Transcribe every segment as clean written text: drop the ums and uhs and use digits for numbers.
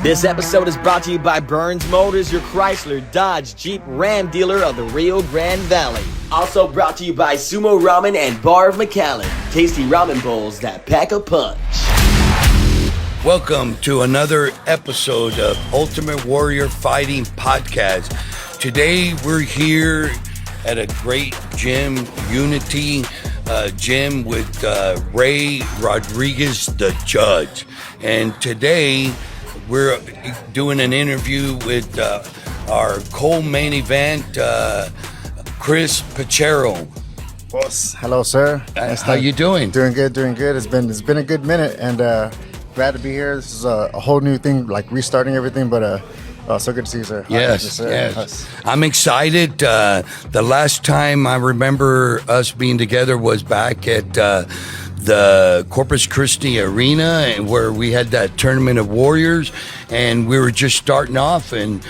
This episode is brought to you by Burns Motors, your Chrysler, Dodge, Jeep, Ram dealer of the Rio Grande Valley. Also brought to you by Sumo Ramen and Bar of McAllen, tasty ramen bowls that pack a punch. Welcome to another episode of Ultimate Warrior Fighting Podcast. Today we're here at a great gym, Unity gym with Ray Rodriguez, the judge. And today we're doing an interview with our co-main event, Chris Pachero. Boss, hello, sir. How you doing? Doing good. It's been a good minute, and glad to be here. This is a whole new thing, like restarting everything. But so good to see you, sir. Yes. I'm excited. The last time I remember us being together was back at the Corpus Christi Arena, where we had that tournament of warriors, and we were just starting off, and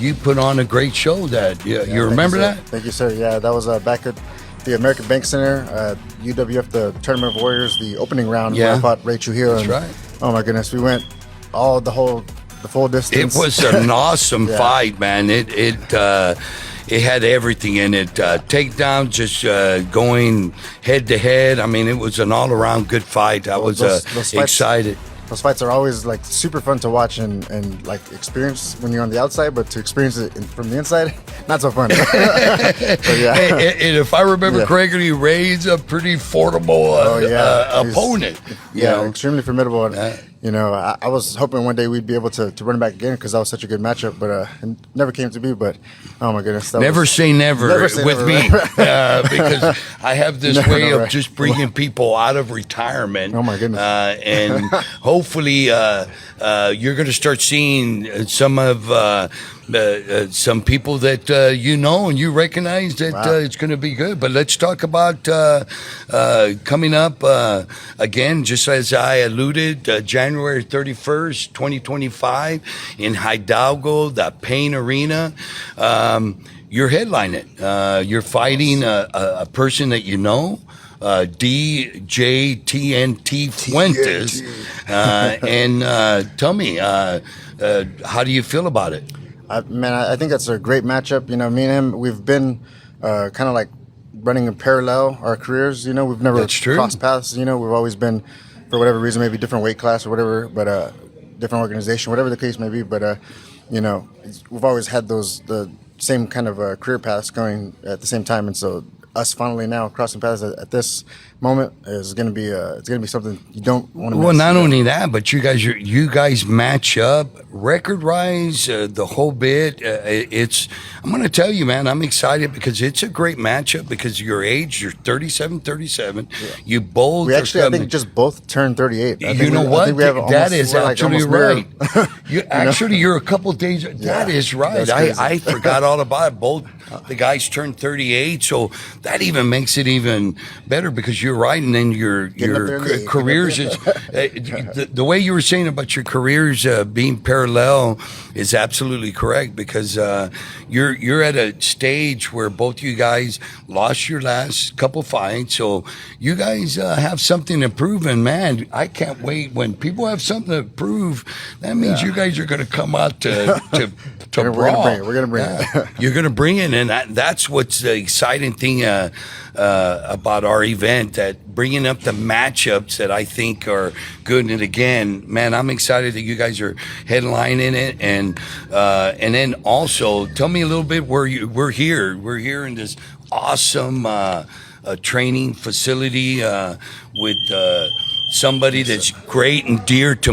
you put on a great show. You remember that? Thank you, sir. Yeah, that was back at the American Bank Center, UWF, the tournament of warriors, the opening round. Yeah, where I fought Ray Trujillo. That's right. Oh my goodness, we went the full distance. It was an awesome fight, man. It had everything in it. Takedown, just going head to head. I mean, it was an all-around good fight. I was excited. Those fights are always like super fun to watch and like experience when you're on the outside, but to experience it from the inside, not so fun. But yeah. And if I remember correctly, Ray's a pretty formidable opponent. Yeah, extremely formidable. You know, I was hoping one day we'd be able to run it back again because that was such a good matchup, but it never came to be. But oh my goodness, never say never with me, because I have this way of just bringing people out of retirement. Oh my goodness! And hopefully, you're going to start seeing some of some people that you know and you recognize that it's going to be good. But let's talk about coming up again, just as I alluded, January 31st, 2025 in Hidalgo, the Pain Arena. You're headlining. You're fighting a person that you know, DJTNT Fuentes. And tell me, how do you feel about it? I think that's a great matchup. You know, me and him, we've been kind of like running in parallel our careers. You know, we've never crossed paths. You know, we've always been, for whatever reason, maybe different weight class or whatever, but different organization, whatever the case may be. But you know, we've always had the same kind of career paths going at the same time, and so us finally now crossing paths at this moment is going to be it's going to be something you don't want to miss. Well, not only that, but you guys match up record-wise, the whole bit. I'm going to tell you, man, I'm excited because it's a great matchup because of your age. You're 37. Yeah. You both. We actually, I think, just both turned 38. You know what? That is absolutely right. You're a couple days. That is right. I forgot all about it. Both the guys turned 38, so that even makes it even better because you're right. And then your careers is the way you were saying about your careers being parallel is absolutely correct because you're at a stage where both you guys lost your last couple fights, so you guys have something to prove. And man, I can't wait when people have something to prove. That means you guys are going to come out to brawl. We're going to bring it. You're going to bring it, and that's what's the exciting thing about our event, that bringing up the matchups that I think are good. And again, man, I'm excited that you guys are headlining it, and then also tell me a little bit where we're here. We're here in this awesome training facility with somebody that's great and dear to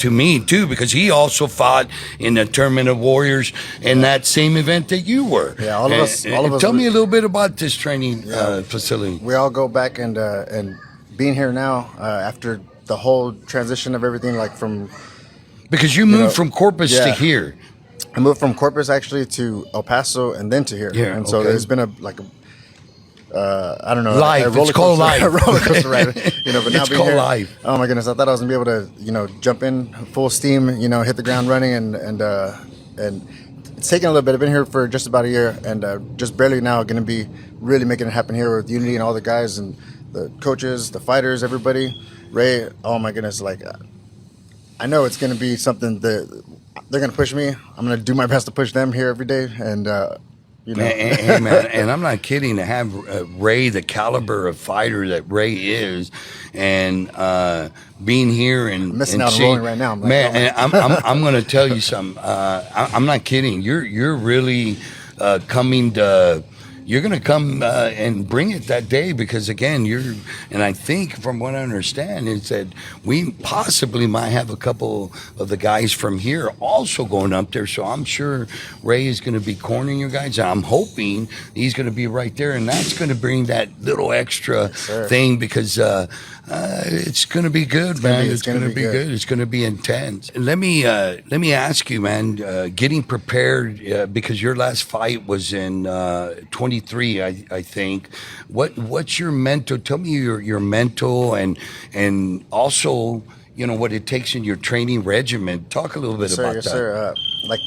me too, because he also fought in the Tournament of Warriors in that same event that you were. Yeah, all of us. Tell me a little bit about this training facility. We all go back and being here now after the whole transition of everything, like from because you moved from Corpus to here. I moved from Corpus actually to El Paso and then to here, and so there's been a I don't know. Life. It's called life. A roller coaster ride. You know, but now it's being called here, life. Oh my goodness! I thought I was gonna be able to, jump in full steam, hit the ground running, and it's taken a little bit. I've been here for just about a year, and just barely now gonna be really making it happen here with Unity and all the guys and the coaches, the fighters, everybody. Ray, oh my goodness, like I know it's going to be something that they're going to push me. I'm going to do my best to push them here every day, and you know. Hey, man, and I'm not kidding. To have Ray, the caliber of fighter that Ray is, and being here and I'm missing and out on seeing, rolling right now. I'm like, man, oh my. and I'm going to tell you something. I'm not kidding. You're really coming to. You're going to come and bring it that day because, again, and I think from what I understand is that we possibly might have a couple of the guys from here also going up there. So I'm sure Ray is going to be cornering you guys. I'm hoping he's going to be right there, and that's going to bring that little extra thing because it's going to be good, man. It's going to be good. It's going to be intense. Let me ask you, man, getting prepared because your last fight was in 23, I think. What's your mental? Tell me your mental and also what it takes in your training regimen. Talk a little bit about that. Sir. Like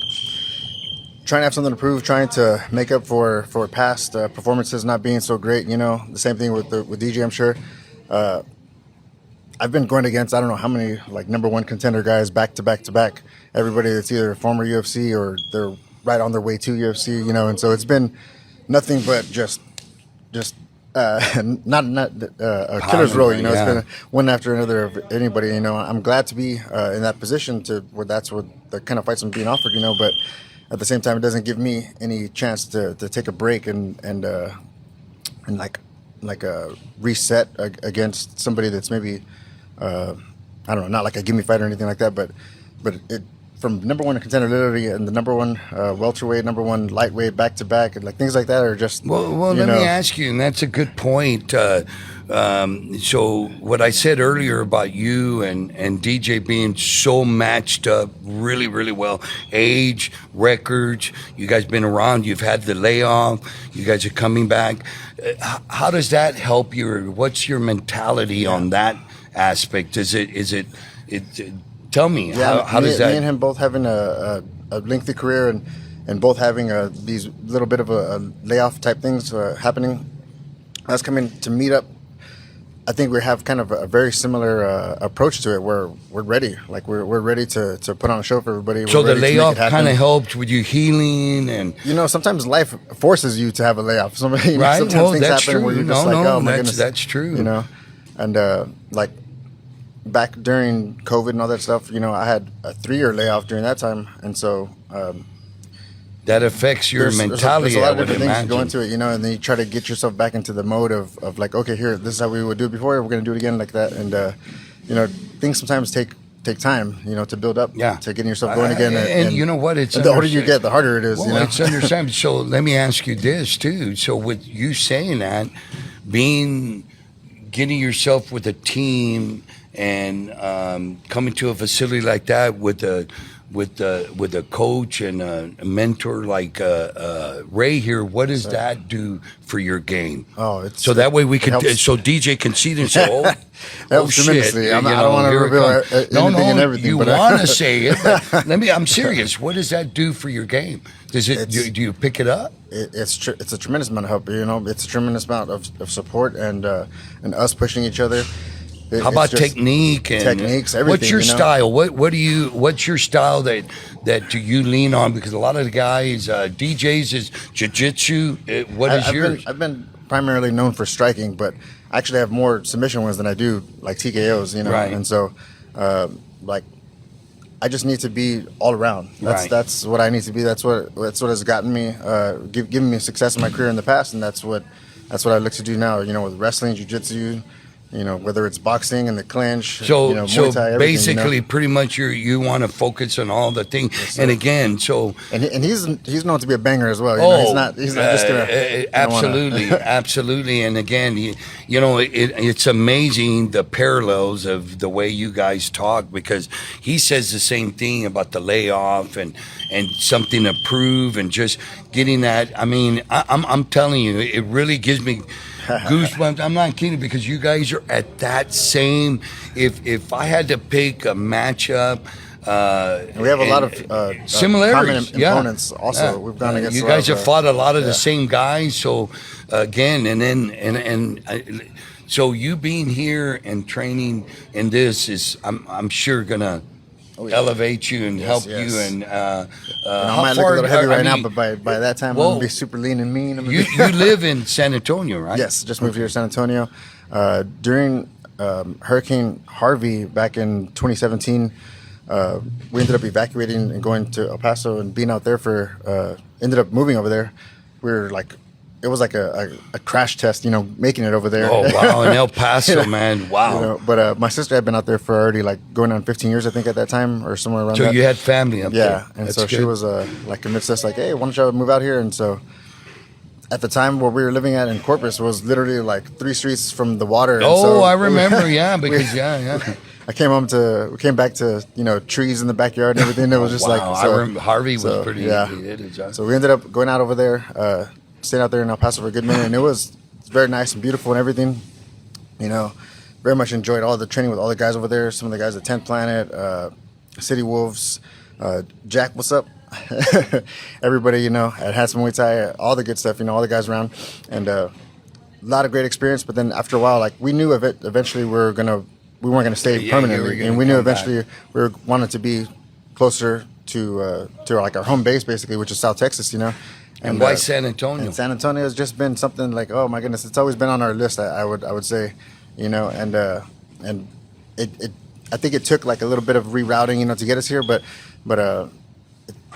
trying to have something to prove, trying to make up for past performances not being so great. The same thing with DJ. I'm sure. I've been going against I don't know how many like number one contender guys back to back to back. Everybody that's either former UFC or they're right on their way to UFC. And so it's been nothing but just not a killer's row. It's been one after another of anybody. I'm glad to be in that position to where that's what the kind of fights I'm being offered. But at the same time, it doesn't give me any chance to take a break and like a reset against somebody that's maybe I don't know, not like a gimme fight or anything like that, but it from number one contender literally and the number one welterweight, number one lightweight back to back, and like things like that are just well. Let me ask you, and that's a good point. So what I said earlier about you and DJ being so matched up really, really well, age, records, you guys been around, you've had the layoff, you guys are coming back. How does that help you? Or what's your mentality on that aspect? Is it tell me, how does that? Me and him both having a lengthy career and both having these little bit of a layoff type things happening. That's coming to meet up. I think we have kind of a very similar approach to it. We're ready, like we're ready to put on a show for everybody. So the layoff kind of helped with you healing, and sometimes life forces you to have a layoff. Right? Sometimes well, things that's happen true. where you're just oh my goodness, that's true. And like back during COVID and all that stuff, I had a 3-year layoff during that time, and so. That affects your mentality. There's a lot of different things go into it, and then you try to get yourself back into the mode of like, okay, here, this is how we would do it before. We're going to do it again like that, and things sometimes take time, to build up, to getting yourself going again. And you know what? It's the older you get, the harder it is. Well, it's understandable. So let me ask you this too. So with you saying that, getting yourself with a team and coming to a facility like that with a coach and a mentor like Ray here, what does that do for your game? So that way we can, so DJ can see this and say, helps tremendously. I don't want to reveal anything and everything. You want to say it, but I'm serious. What does that do for your game? Does it? Do you pick it up? It's a tremendous amount of help. It's a tremendous amount of support and us pushing each other. How about techniques, everything? What's your style? What's your style that you lean on? Because a lot of the guys, DJs is jiu-jitsu. What is yours? I've been primarily known for striking, but I actually have more submission wins than I do like TKOs. Right. And so like I just need to be all around. That's what I need to be. That's what has gotten me given me success in my career in the past, and that's what I look to do now. With wrestling, jiu-jitsu. Whether it's boxing and the clinch, Muay Thai, basically, pretty much you want to focus on all the things. Yes, and again, and he's known to be a banger as well. He's not just gonna absolutely. And again, it's amazing the parallels of the way you guys talk, because he says the same thing about the layoff and something to prove and just getting that. I mean, I'm telling you, it really gives me goosebumps. I'm not kidding, because you guys are at that same. If I had to pick a matchup, we have a lot of similarities. Common opponents. Also, we've gone against. You guys have fought a lot of the same guys. So again, and so you being here and training in this is, I'm sure gonna elevate you and help you. And I might look a little heavy right now, but by that time, I'm going to be super lean and mean. You live in San Antonio, right? Yes, just moved here to San Antonio. During Hurricane Harvey back in 2017, we ended up evacuating and going to El Paso and being out there for, ended up moving over there. We were like, it was like a crash test, making it over there. Oh, wow, in El Paso, man, wow. But my sister had been out there for already like going on 15 years, I think, at that time, or somewhere around so that. You had family up there. Yeah, and so she was like convinced us, like, hey, why don't you move out here? And so at the time where we were living at in Corpus was literally like 3 streets from the water. Oh, so I remember, because, I we came back to, trees in the backyard and everything. It was just like, I remember Harvey was pretty, So we ended up going out over there, stayed out there in El Paso for a good minute, and it was very nice and beautiful and everything. Very much enjoyed all the training with all the guys over there. Some of the guys at 10th Planet, City Wolves, Jack, what's up? Everybody, at Handsome Muay Thai, all the good stuff, all the guys around, and a lot of great experience. But then after a while, like we knew eventually we weren't gonna stay permanently, and we knew eventually we wanted to be closer to like our home base, basically, which is South Texas, And why San Antonio? And San Antonio has just been something like, oh my goodness, it's always been on our list. I would say, and it I think it took like a little bit of rerouting, to get us here, but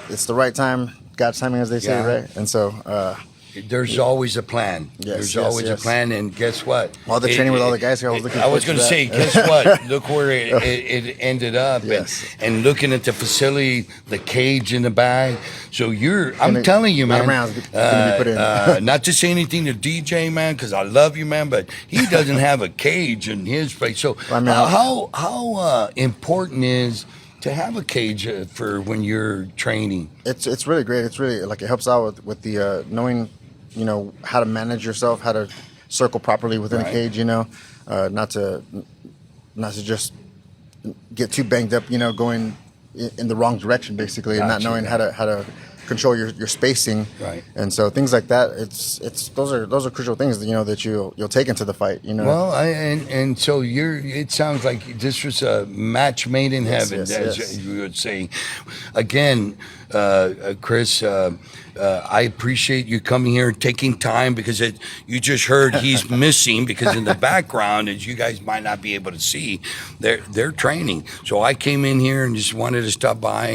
it's the right time, God's timing, as they say, right? And so. There's always a plan. There's always a plan, and guess what? All the training with all the guys here, I was going to say, guess what? Look where it ended up, and looking at the facility, the cage in the back. So I'm telling you, man. Not to say anything to DJ, man, because I love you, man, but he doesn't have a cage in his place. So how important is to have a cage for when you're training? It's really great. It's really it helps out with the knowing, how to manage yourself, how to circle properly within a cage, not to just get too banged up, going in the wrong direction, basically, and not knowing how to control your spacing. Right. And so things like that, those are crucial things that you'll take into the fight. Well, and so it sounds like this was a match made in heaven, as you would say. Again, Chris, I appreciate you coming here and taking time, because you just heard he's missing, because in the background, as you guys might not be able to see, they're training. So I came in here and just wanted to stop by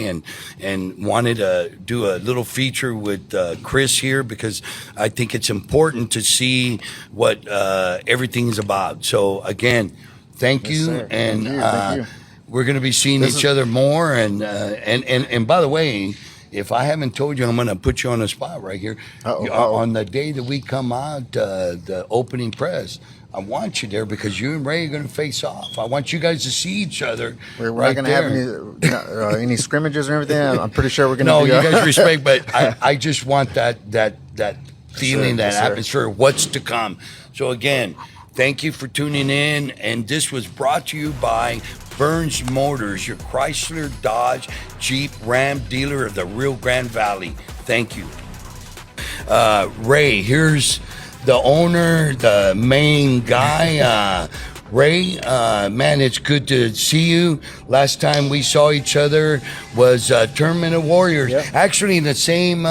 and wanted to do a little feature with Chris here, because I think it's important to see what everything is about. So again, thank you, and thank you. We're going to be seeing each other more. And by the way, if I haven't told you, I'm going to put you on the spot right here. On the day that we come out, the opening press, I want you there, because you and Ray are going to face off. I want you guys to see each other. We're not going to have any scrimmages or everything. I'm pretty sure we're going to. No, you guys respect, but I just want that feeling, that atmosphere, what's to come. So again, thank you for tuning in, and this was brought to you by Burns Motors, your Chrysler, Dodge, Jeep, Ram dealer of the Rio Grande Valley. Thank you. Ray, here's the owner, the main guy. Ray, man, it's good to see you. Last time we saw each other was Tournament of Warriors. Yep. Actually, in the same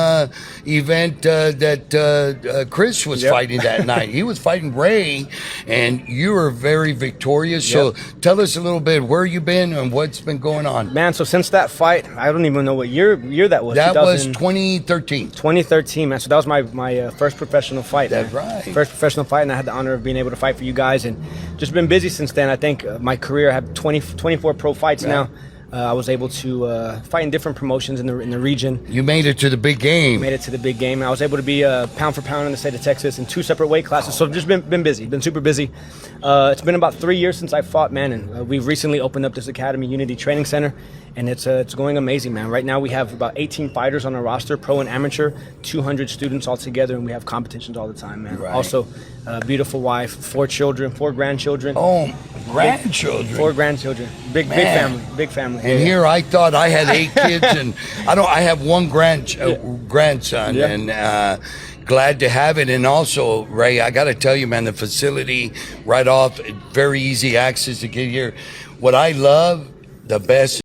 event that Chris was fighting that night. He was fighting Ray, and you were very victorious. Yep. So tell us a little bit where you been and what's been going on. Man, so since that fight, I don't even know what year that was. That was 2013. 2013, man. So that was my first professional fight. That's right. First professional fight, and I had the honor of being able to fight for you guys, and just been busy since then. I think my career, I have 24 pro fights now. I was able to fight in different promotions in the region. You made it to the big game. Made it to the big game. I was able to be pound for pound in the state of Texas in 2 separate weight classes. So I've just been busy, been super busy. It's been about 3 years since I fought, man, and we've recently opened up this academy, Unity Training Center, and it's going amazing, man. Right now we have about 18 fighters on our roster, pro and amateur, 200 students all together, and we have competitions all the time, man. Right. Also, beautiful wife, 4 children, 4 grandchildren. Oh, grandchildren. 4 grandchildren. Big family. And here I thought I had 8 kids, and I have 1 grandson, and glad to have it. And also, Ray, I got to tell you, man, the facility right off, very easy access to get here. What I love the best